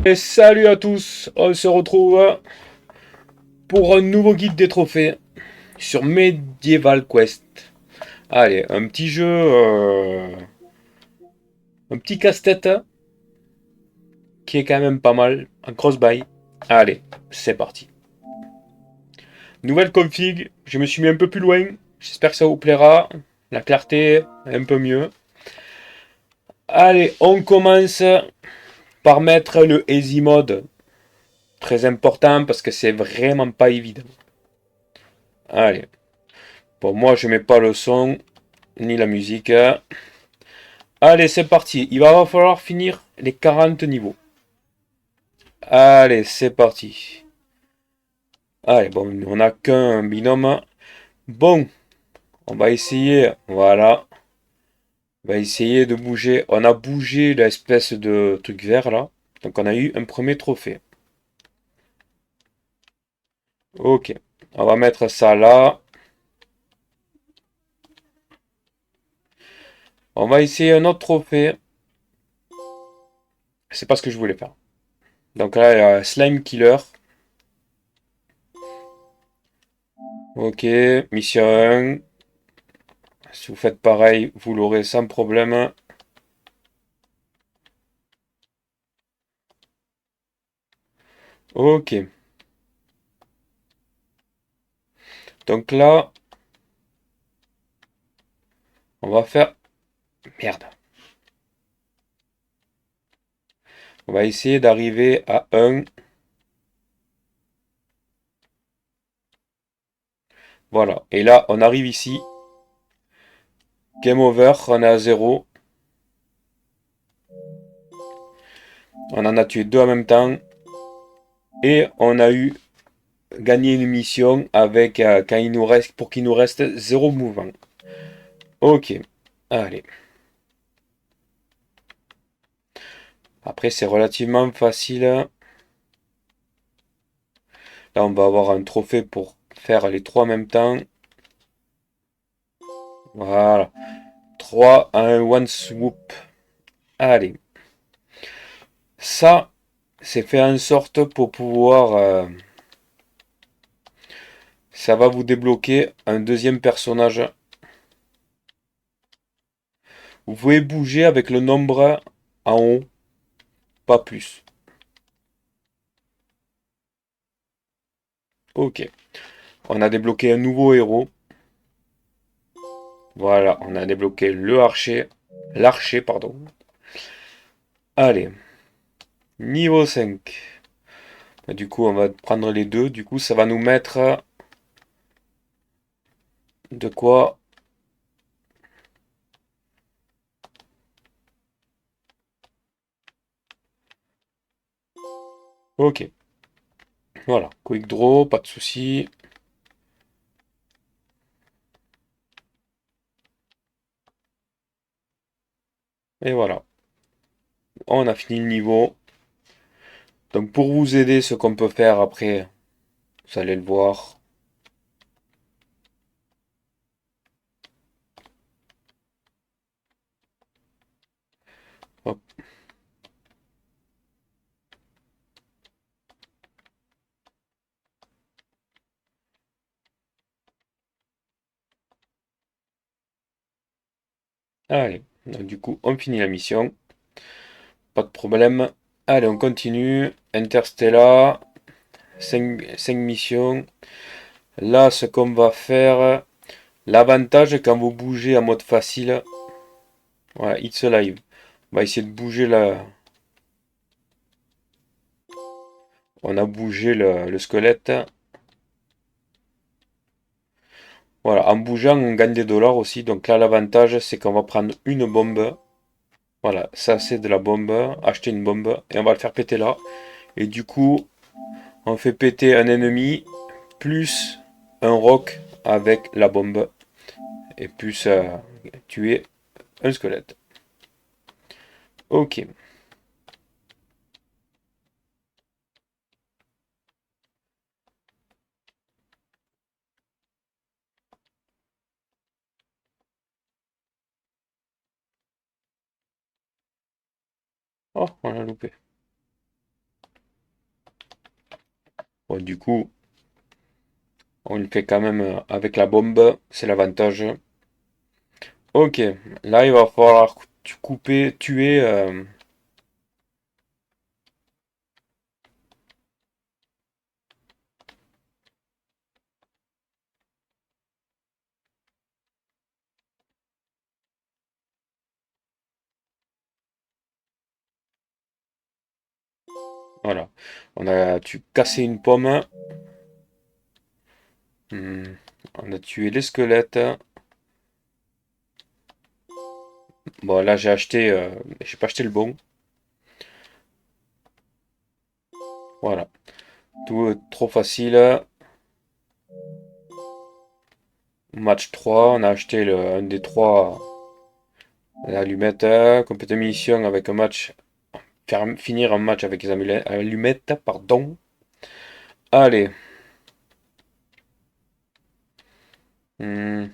Et salut à tous, on se retrouve pour un nouveau guide des trophées sur Medieval Quest. Allez, un petit jeu, un petit casse-tête qui est quand même pas mal, un cross-buy. Allez, c'est parti. Nouvelle config, je me suis mis un peu plus loin, j'espère que ça vous plaira. La clarté est un peu mieux. Allez, on commence par mettre le Easy Mode. Très important parce que c'est vraiment pas évident. Allez, bon moi je mets pas le son ni la musique. Allez, c'est parti. Il va falloir finir les 40 niveaux. Allez, c'est parti. Allez, bon, on n'a qu'un binôme. Bon, on va essayer. Voilà. On va essayer de bouger. On a bougé l'espèce de truc vert là. Donc on a eu un premier trophée. Ok. On va mettre ça là. On va essayer un autre trophée. C'est pas ce que je voulais faire. Donc là, il y a Slime Killer. Ok, mission 1. Si vous faites pareil, vous l'aurez sans problème. Ok. Donc là, on va faire... Merde. On va essayer d'arriver à 1. Voilà. Et là, on arrive ici. Game over, on est à 0. On en a tué 2 en même temps. Et on a eu gagné une mission avec quand il nous reste, pour qu'il nous reste 0 mouvement. Ok. Allez. Après, c'est relativement facile. Là, on va avoir un trophée pour faire les 3 en même temps. Voilà. 3 à un one swoop. Allez. Ça, c'est fait en sorte pour pouvoir... ça va vous débloquer un deuxième personnage. Vous pouvez bouger avec le nombre en haut, pas plus. Ok. On a débloqué un nouveau héros. Voilà, on a débloqué le archer. L'archer, pardon. Allez. Niveau 5. Du coup, on va prendre les deux. Du coup, ça va nous mettre de quoi. Ok. Voilà. Quick draw, pas de souci. Et voilà. On a fini le niveau. Donc pour vous aider, ce qu'on peut faire après, vous allez le voir. Hop. Allez. Donc, du coup, on finit la mission. Pas de problème. Allez, on continue. Interstellar. 5 missions. Là, ce qu'on va faire, l'avantage quand vous bougez en mode facile, voilà, It's Alive. On va essayer de bouger là. On a bougé le squelette. Voilà, en bougeant, on gagne des dollars aussi. Donc là, l'avantage, c'est qu'on va prendre une bombe. Voilà, ça c'est de la bombe. Acheter une bombe. Et on va le faire péter là. Et du coup, on fait péter un ennemi plus un roc avec la bombe. Et plus tuer un squelette. Ok. Oh, on l'a loupé. Bon, du coup, on le fait quand même avec la bombe. C'est l'avantage. Ok, là, il va falloir couper, tuer. Voilà. Tu cassé une pomme. Hmm, On a tué les squelettes. Bon, là, j'ai pas acheté le bon. Voilà. Tout trop facile. Match 3, on a acheté un des trois allumettes. Compléter mission avec un match. Finir un match avec les allumettes, pardon. Allez. Hmm,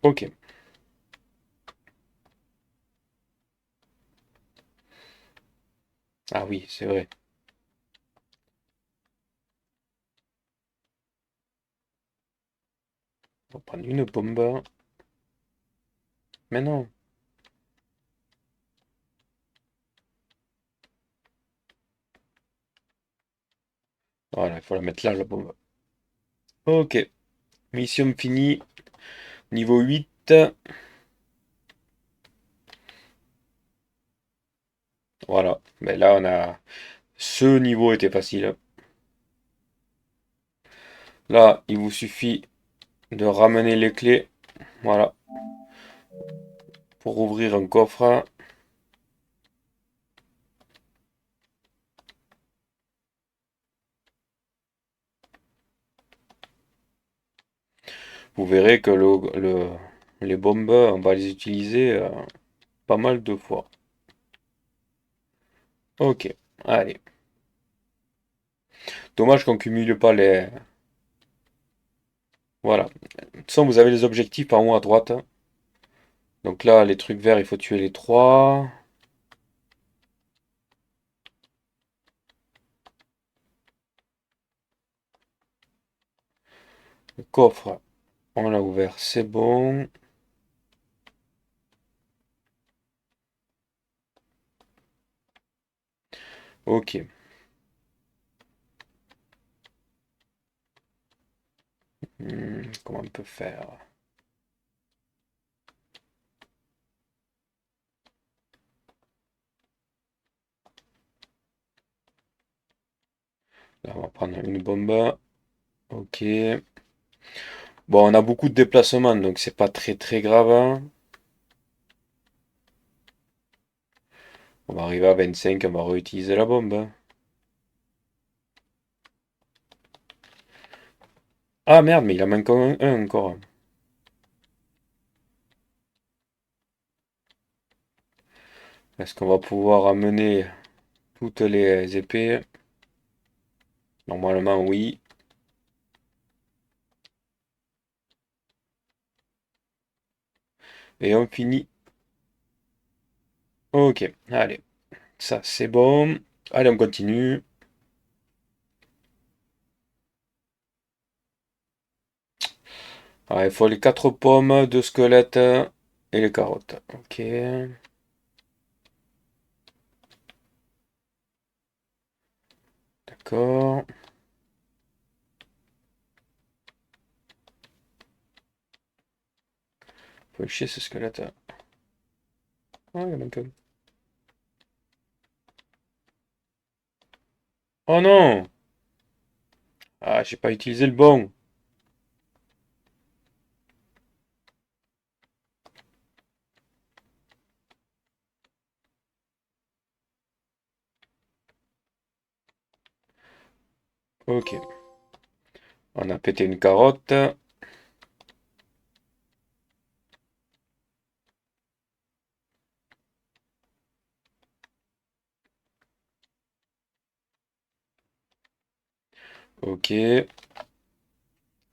ok. Ah oui, c'est vrai. On va prendre une bombe. Mais non. Voilà, il faut la mettre là, la bombe. Ok. Mission finie. Niveau 8. Voilà. Mais là, on a. Ce niveau était facile. Là, il vous suffit de ramener les clés. Voilà. Pour ouvrir un coffre. Vous verrez que les bombes, on va les utiliser pas mal de fois. Ok. Allez. Dommage qu'on cumule pas les. Voilà. De toute façon, vous avez les objectifs en haut à droite. Donc là, les trucs verts, il faut tuer les trois. Le coffre, on l'a ouvert, c'est bon. Ok. Comment on peut faire? Là, on va prendre une bombe. Ok. Bon, on a beaucoup de déplacements, donc c'est pas très très grave, hein. On va arriver à 25, on va réutiliser la bombe, hein. Ah merde, mais il en manque un encore. Est-ce qu'on va pouvoir amener toutes les épées? Normalement, oui. Et on finit. Ok, allez. Ça, c'est bon. Allez, on continue. Ah, il faut les 4 pommes, 2 squelettes et les carottes. Ok. D'accord. Faut le chier ce squelette. Ah, il y en a manque un. Oh non! Ah, j'ai pas utilisé le bon. Ok. On a pété une carotte. Ok.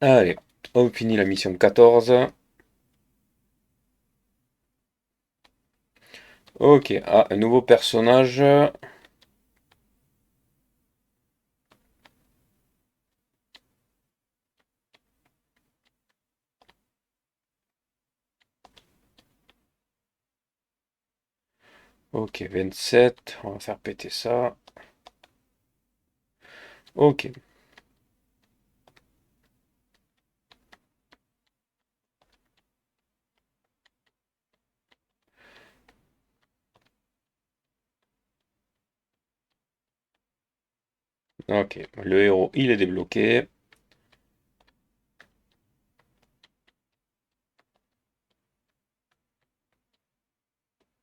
Allez. On finit la mission 14. Ok, ah, un nouveau personnage. Ok, 27. On va faire péter ça. Ok. Ok. Le héros, il est débloqué.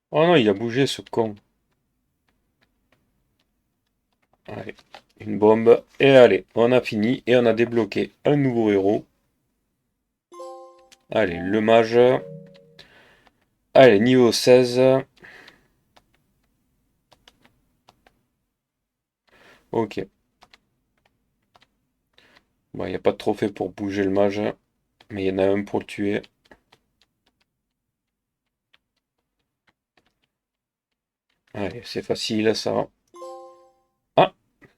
Oh non, il a bougé ce con. Allez, une bombe. Et allez, on a fini et on a débloqué un nouveau héros. Allez, le mage. Allez, niveau 16. Ok. Bon, il n'y a pas de trophée pour bouger le mage. Mais il y en a un pour le tuer. Allez, c'est facile ça. Ah,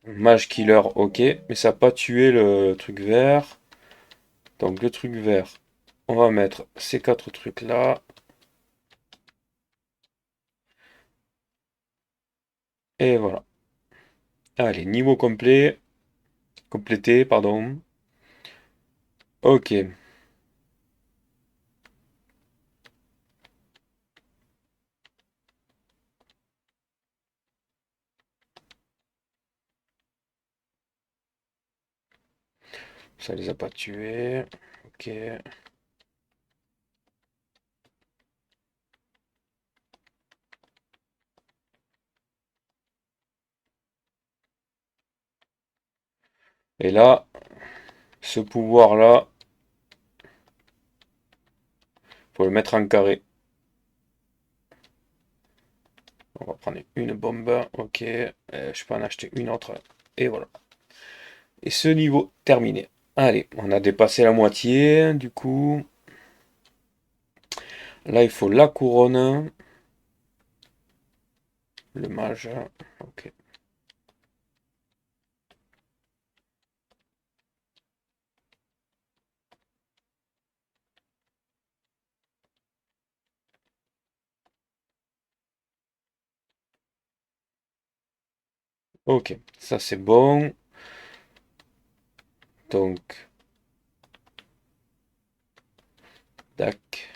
mage killer, ok. Mais ça n'a pas tué le truc vert. Donc le truc vert, on va mettre ces quatre trucs là. Et voilà. Allez, niveau complet. Complété, pardon. Ok, ça les a pas tués. Ok. Et là, ce pouvoir-là, faut le mettre en carré. On va prendre une bombe. Ok. Je peux en acheter une autre. Et voilà. Et ce niveau terminé. Allez, on a dépassé la moitié. Du coup, là, il faut la couronne. Le mage. Ok. Ok. Ça, c'est bon. Donc, tac.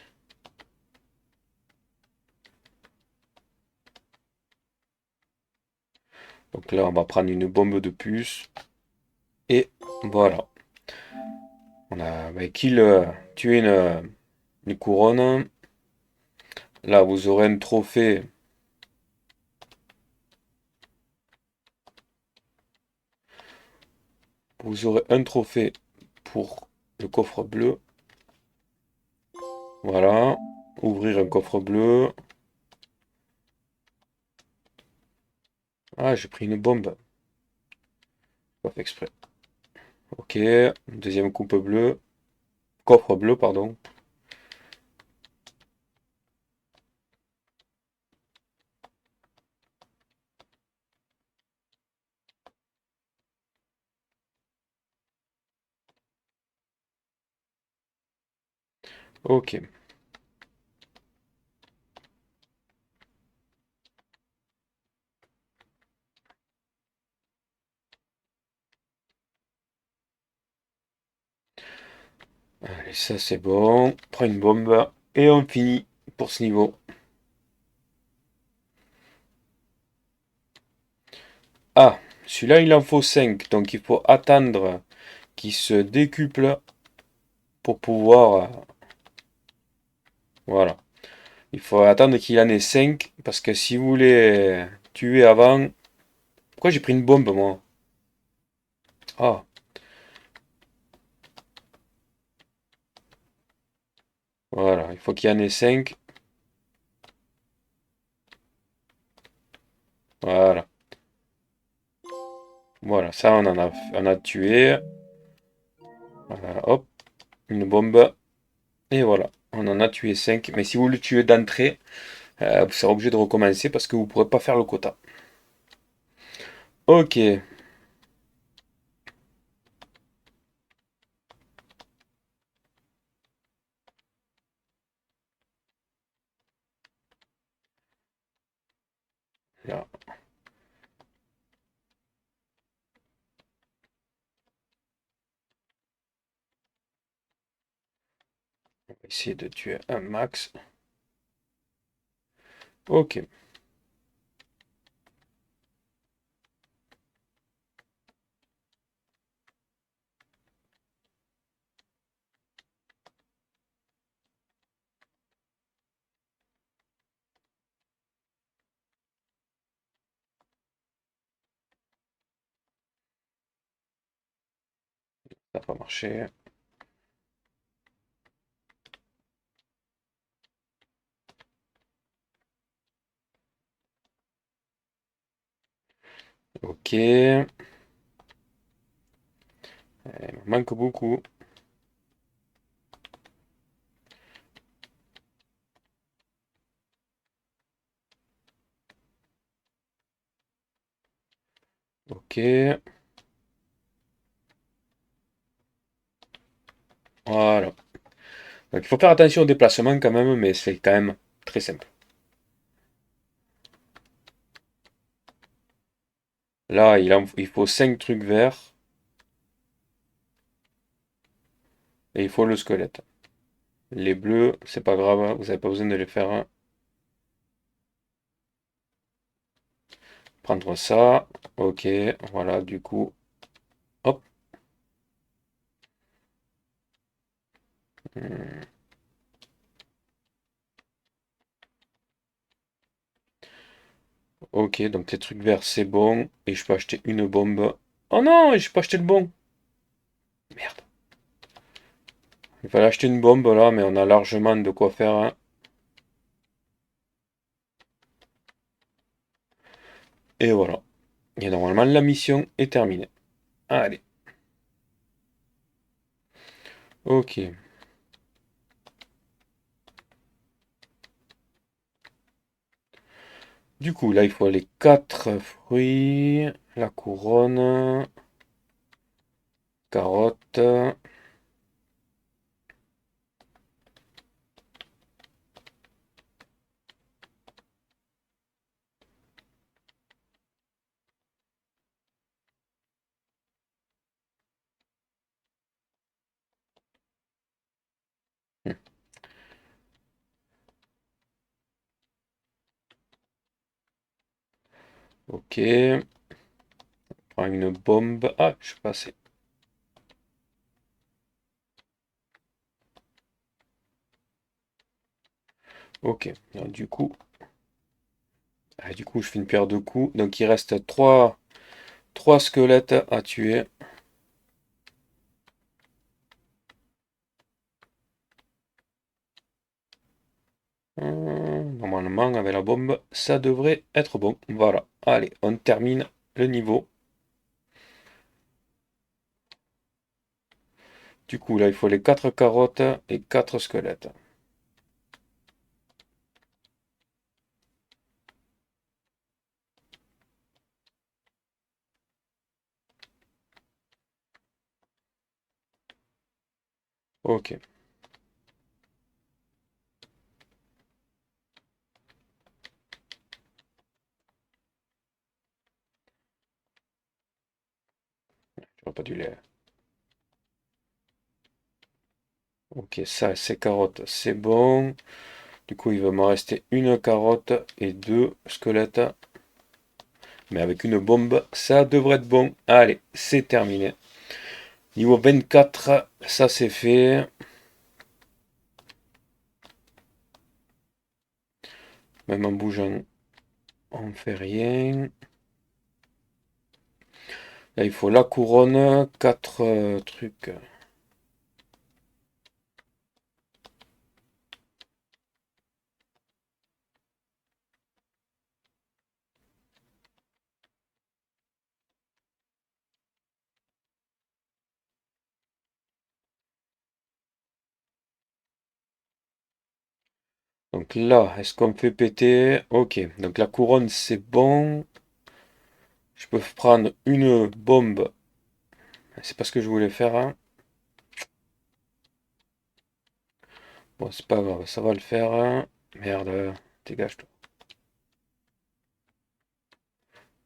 Donc là, on va prendre une bombe de puce. Et voilà. On a kill, tué une couronne. Là, vous aurez un trophée. Vous aurez un trophée pour le coffre bleu. Voilà. Ouvrir un coffre bleu. Ah, j'ai pris une bombe. Pas fait exprès. Ok. Deuxième coupe bleue. Coffre bleu, pardon. Ok. Allez, ça c'est bon. On prend une bombe. Et on finit pour ce niveau. Ah, celui-là il en faut 5. Donc il faut attendre qu'il se décuple pour pouvoir. Voilà. Il faut attendre qu'il en ait 5 parce que si vous voulez tuer avant. Pourquoi j'ai pris une bombe moi? Ah, voilà, il faut qu'il y en ait 5. Voilà. Voilà, ça on a tué. Voilà, hop, une bombe. Et voilà, on en a tué 5. Mais si vous le tuez d'entrée, Vous serez obligé de recommencer parce que vous ne pourrez pas faire le quota. Ok. Là, on va essayer de tuer un max. Ok. Ça n'a pas marché. Ok. Il me manque beaucoup. Ok. Voilà. Donc il faut faire attention au déplacement quand même, mais c'est quand même très simple. Là, il faut 5 trucs verts et il faut le squelette. Les bleus, c'est pas grave, vous n'avez pas besoin de les faire, hein. Prendre ça. Ok, voilà, du coup, hop. Hmm. Ok, donc les trucs verts, c'est bon. Et je peux acheter une bombe. Oh non, je peux acheter le bon. Merde. Il fallait acheter une bombe là, mais on a largement de quoi faire, hein. Et voilà. Et normalement, la mission est terminée. Allez. Ok. Du coup, là, il faut les 4 fruits, la couronne, carotte. Hmm. Ok. Prends une bombe. Ah, je suis passé. Ok. Donc, du coup, je fais une paire de coups. Donc, il reste trois squelettes à tuer. Normalement, avec la bombe, ça devrait être bon. Voilà. Allez, on termine le niveau. Du coup, là, il faut les 4 carottes et 4 squelettes. Ok. J'aurais pas dû les... Ok, ça, ces carottes, c'est bon. Du coup, il va me rester une carotte et deux squelettes. Mais avec une bombe, ça devrait être bon. Allez, c'est terminé. Niveau 24, ça c'est fait. Même en bougeant, on fait rien. Là, il faut la couronne, 4 trucs. Donc là, est-ce qu'on fait péter? Ok, donc la couronne c'est bon. Je peux prendre une bombe. C'est pas ce que je voulais faire, hein. Bon, c'est pas grave, ça va le faire, hein. Merde, dégage-toi.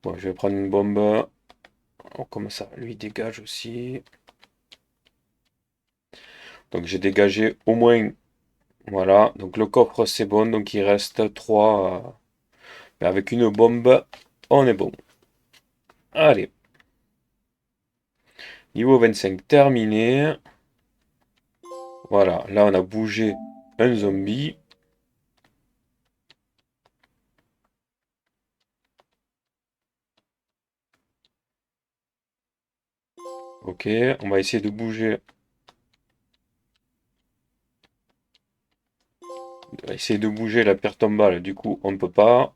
Bon, je vais prendre une bombe. Oh, comment ça? Lui dégage aussi. Donc j'ai dégagé au moins. Voilà, donc le coffre c'est bon, donc il reste 3. Mais avec une bombe, on est bon. Allez, niveau 25 terminé. Voilà, là on a bougé un zombie. Ok, on va essayer de bouger. On va essayer de bouger la pierre tombale, du coup on ne peut pas.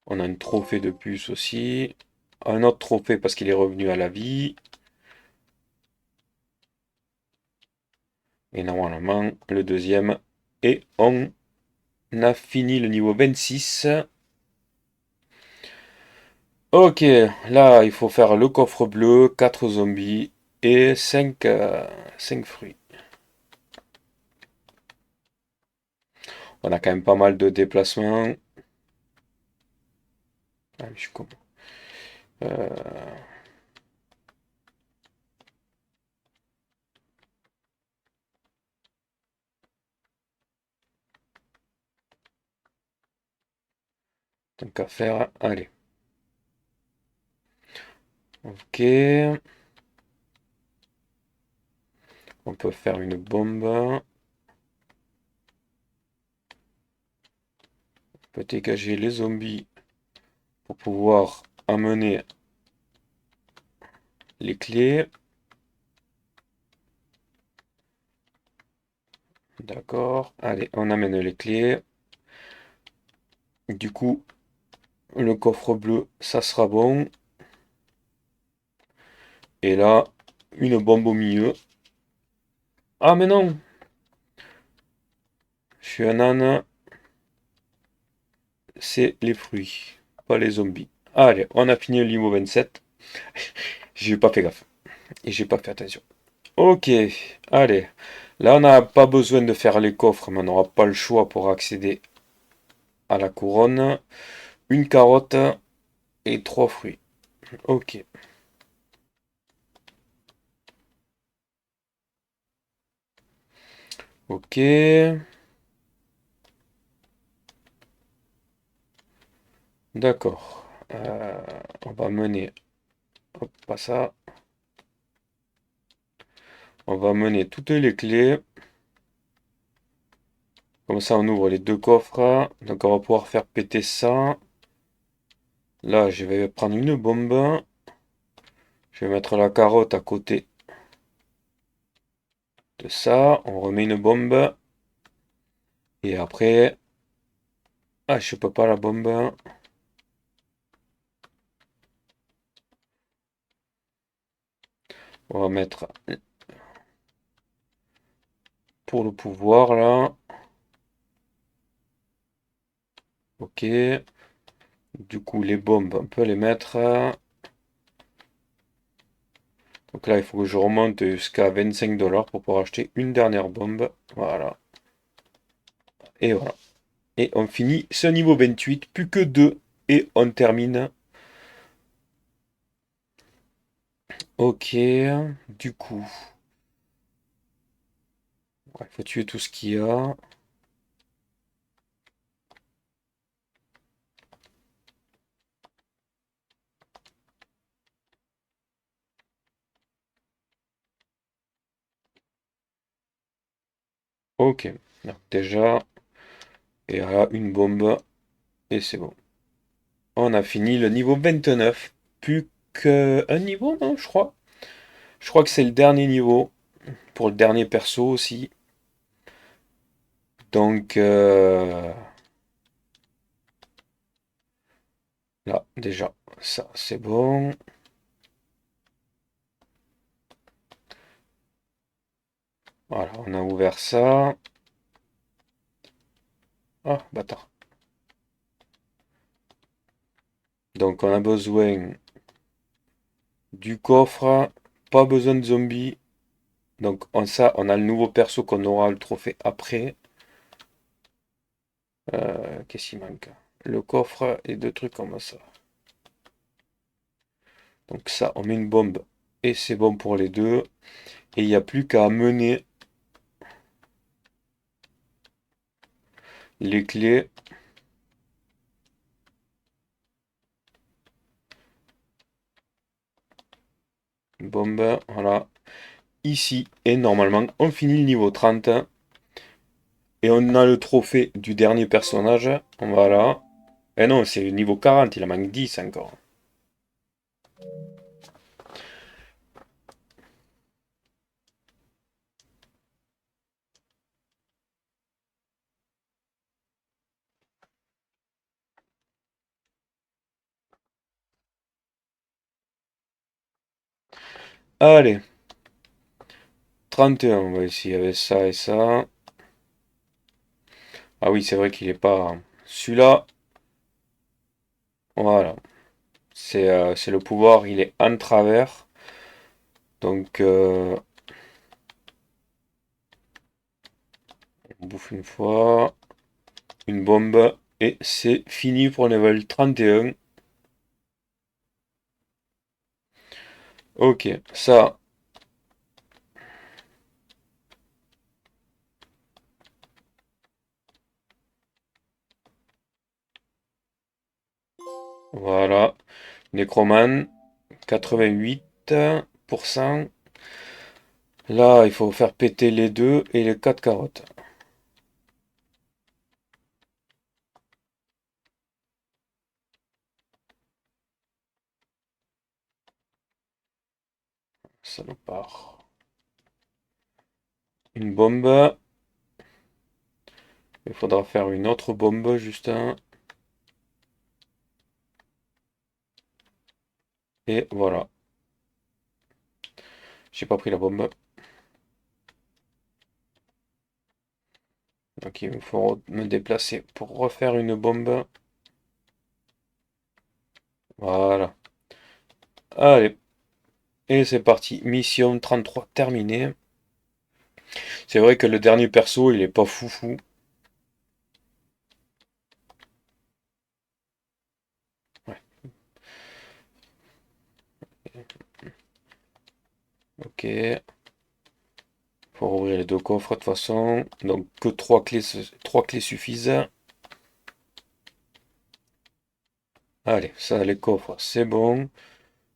On a un trophée de plus aussi. Un autre trophée parce qu'il est revenu à la vie. Et normalement, le deuxième. Et on a fini le niveau 26. Ok, là il faut faire le coffre bleu, 4 zombies et 5 fruits. On a quand même pas mal de déplacements. Ah, mais je suis con. Euh, tant qu'à faire, allez. Ok, on peut faire une bombe. On peut dégager les zombies pour pouvoir amener les clés. D'accord, allez, on amène les clés. Du coup, le coffre bleu, ça sera bon. Et là, une bombe au milieu. Ah mais non, je suis un âne, c'est les fruits, pas les zombies. Allez, on a fini le niveau 27. J'ai pas fait gaffe. Et j'ai pas fait attention. Ok, allez. Là, on n'a pas besoin de faire les coffres, mais on n'aura pas le choix pour accéder à la couronne. Une carotte et 3 fruits. Ok. Ok. D'accord. On va mener. Hop, pas ça. On va mener toutes les clés. Comme ça, on ouvre les 2 coffres. Donc, on va pouvoir faire péter ça. Là, je vais prendre une bombe. Je vais mettre la carotte à côté de ça. On remet une bombe. Et après... Ah, je peux pas la bombe. On va mettre pour le pouvoir là. Ok. Du coup, les bombes, on peut les mettre. Donc là, il faut que je remonte jusqu'à 25 $ pour pouvoir acheter une dernière bombe. Voilà. Et voilà. Et on finit ce niveau 28. Plus que 2. Et on termine. Ok. Du coup, il faut tuer tout ce qu'il y a. Ok. Donc déjà, et là, une bombe. Et c'est bon. On a fini le niveau 29. Plus qu'un niveau, non, je crois. Je crois que c'est le dernier niveau. Pour le dernier perso aussi. Donc là, déjà, ça c'est bon. Voilà, on a ouvert ça. Ah, bâtard. Donc on a besoin du coffre. Pas besoin de zombies. Donc ça, on a le nouveau perso qu'on aura le trophée après. Qu'est-ce qu'il manque? Le coffre et deux trucs comme ça. Donc ça, on met une bombe et c'est bon pour les deux. Et il n'y a plus qu'à amener les clés. Bombe, voilà. Ici. Et normalement, on finit le niveau 30. Et on a le trophée du dernier personnage. Voilà. Eh non, c'est le niveau 40, il en manque 10 encore. Allez, 31, on va essayer avec ça et ça. Ah oui, c'est vrai qu'il est pas... Celui-là, voilà. C'est le pouvoir, il est en travers. Donc, on bouffe une fois. Une bombe. Et c'est fini pour le level 31. Ok, ça, voilà. Necroman, 88%. Là, il faut faire péter les deux et les quatre carottes. Salopard. Une bombe. Il faudra faire une autre bombe, Justin. Et voilà. J'ai pas pris la bombe. Donc il me faut me déplacer pour refaire une bombe. Voilà. Allez. Et c'est parti. Mission 33 terminée. C'est vrai que le dernier perso, il est pas foufou. Ouais. Ok. Pour ouvrir les deux coffres de toute façon. Donc que trois clés suffisent. Allez, ça, les coffres, c'est bon.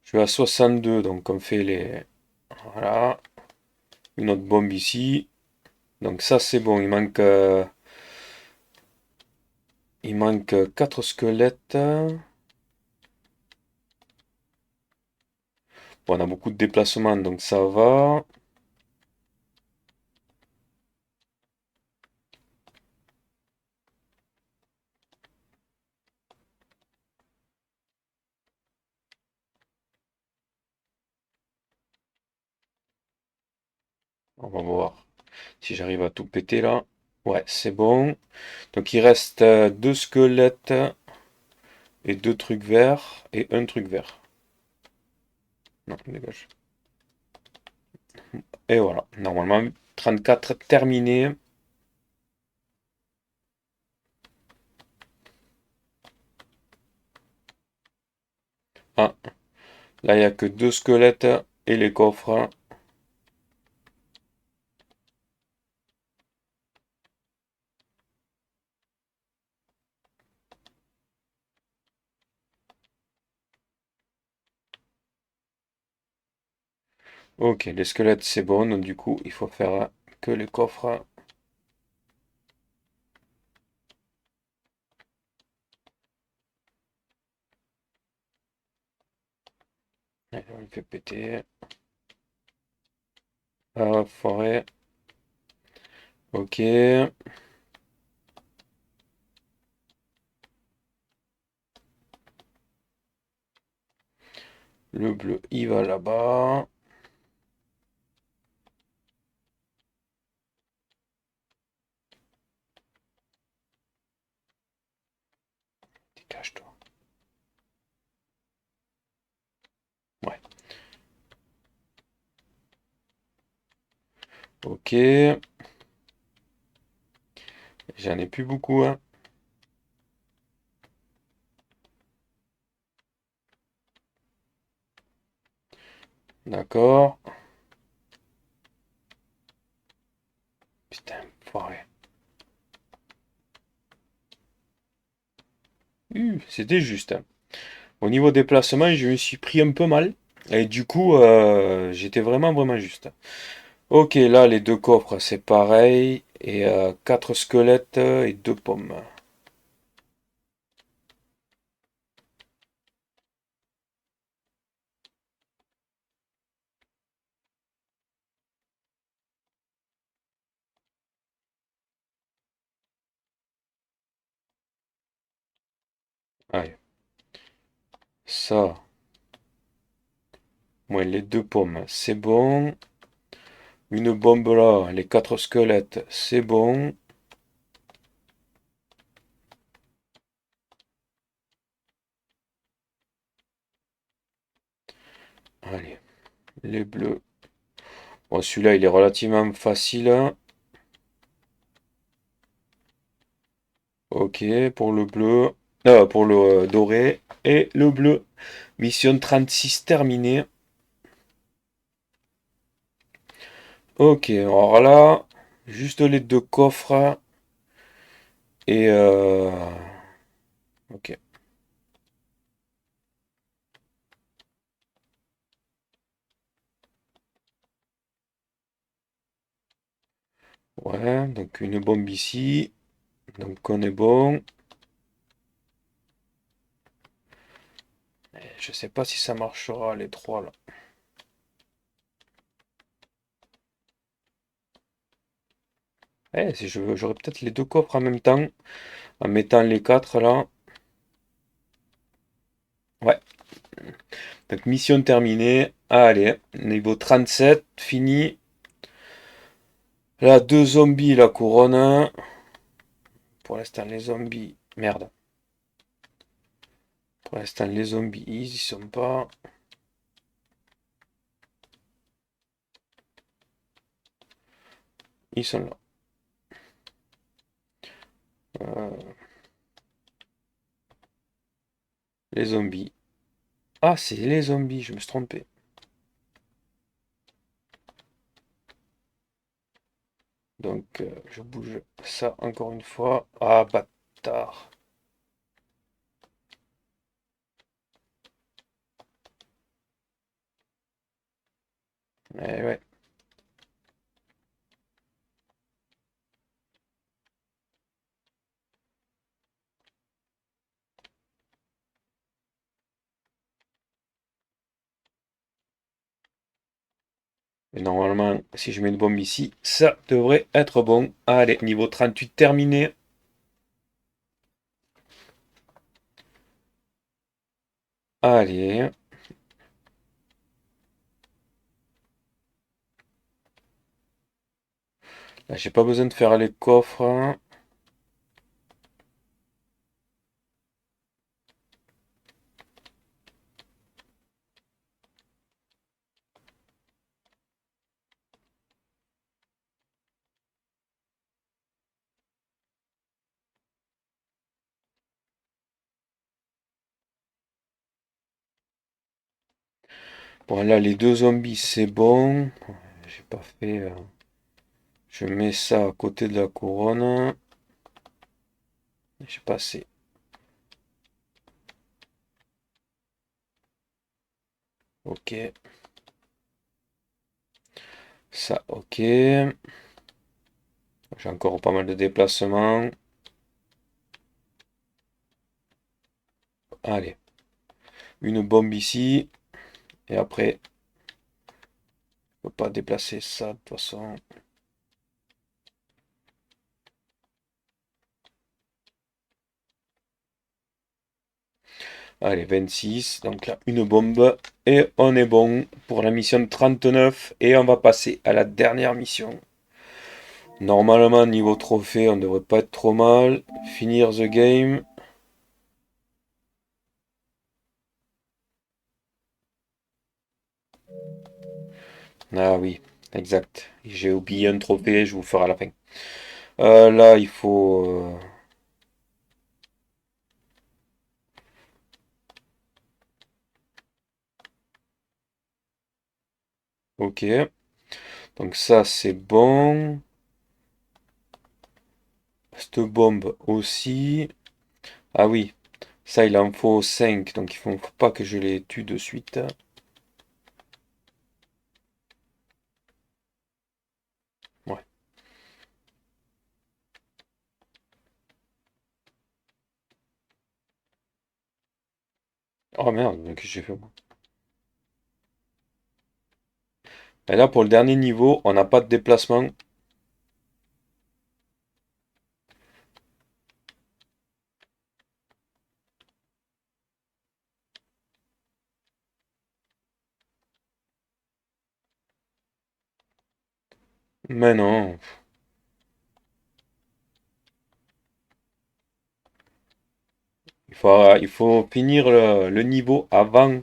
Je suis à 62, donc on fait les... Voilà. Une autre bombe ici. Donc ça, c'est bon. Il manque 4 squelettes. Bon, on a beaucoup de déplacements, donc ça va. On va voir si j'arrive à tout péter là. Ouais, c'est bon. Donc il reste deux squelettes et deux trucs verts et un truc vert. Non, dégage. Et voilà, normalement 34 terminé. Ah, là il n'y a que deux squelettes et les coffres. Ok, les squelettes c'est bon, donc du coup il faut faire que les coffres. Allez, on le fait péter. Ah, forêt. Ok. Le bleu, il va là-bas. Ok. J'en ai plus beaucoup, hein. D'accord. Putain, foiré. C'était juste, hein. Au niveau des placements, je me suis pris un peu mal. Et du coup, j'étais vraiment juste. Ok, là, les deux coffres, c'est pareil. Et quatre squelettes et deux pommes. Allez, ça, moins les deux pommes, c'est bon. Une bombe là, les quatre squelettes, c'est bon. Allez, les bleus. Bon, celui-là, il est relativement facile, hein. Ok, pour le bleu. Pour le doré. Et le bleu. Mission 36 terminée. Ok, alors là, juste les deux coffres. Et ok. Ouais, donc une bombe ici. Donc on est bon. Je sais pas si ça marchera les trois là. Si j'aurais peut-être les deux coffres en même temps. En mettant les quatre là. Ouais. Donc mission terminée. Allez, niveau 37, fini. Là, deux zombies, la couronne. Pour l'instant, les zombies. Merde. Pour l'instant, les zombies, ils y sont pas. Ils sont là. Euh, les zombies. Ah, c'est les zombies, je me suis trompé. Donc, je bouge ça encore une fois. Ah, bâtard. Ouais. Et normalement, si je mets une bombe ici, ça devrait être bon. Allez, niveau 38 terminé. Allez. Là, j'ai pas besoin de faire les coffres. Bon, là, les deux zombies, c'est bon. J'ai pas fait. Je mets ça à côté de la couronne. J'ai passé. Ok. Ça, ok. J'ai encore pas mal de déplacements. Allez. Une bombe ici. Et après, je peux pas déplacer ça de toute façon. Allez, 26. Donc là, une bombe. Et on est bon pour la mission 39. Et on va passer à la dernière mission. Normalement, niveau trophée, on devrait pas être trop mal. Finir the game. Ah oui. exact. J'ai oublié un trophée, je vous ferai à la fin. Là, il faut... Ok. Donc ça, c'est bon. Cette bombe aussi. Ah oui. Ça, il en faut 5. Donc, faut pas que je les tue de suite. Ouais. Oh merde, qu'est-ce que j'ai fait moi? Et là, pour le dernier niveau, on n'a pas de déplacement. Mais non. Il faut finir le niveau avant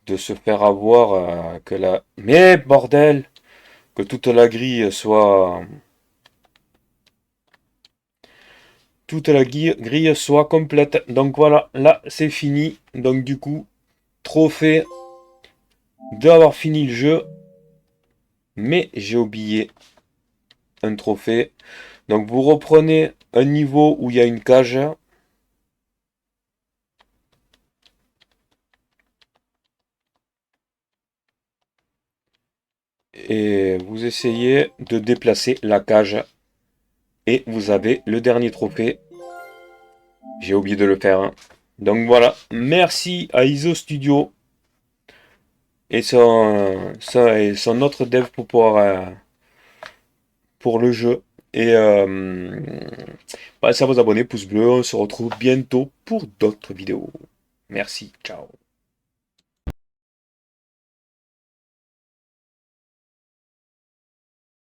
de se faire avoir que la... Mais bordel! Que toute la grille soit... Toute la grille soit complète. Donc voilà, là, c'est fini. Donc du coup, trophée d'avoir fini le jeu. Mais j'ai oublié un trophée. Donc vous reprenez un niveau où il y a une cage. Et vous essayez de déplacer la cage. Et vous avez le dernier trophée. J'ai oublié de le faire, hein. Donc voilà, merci à ISO Studio et son autre dev pour le jeu. Et pensez à vous abonner, pouce bleu, on se retrouve bientôt pour d'autres vidéos. Merci, ciao.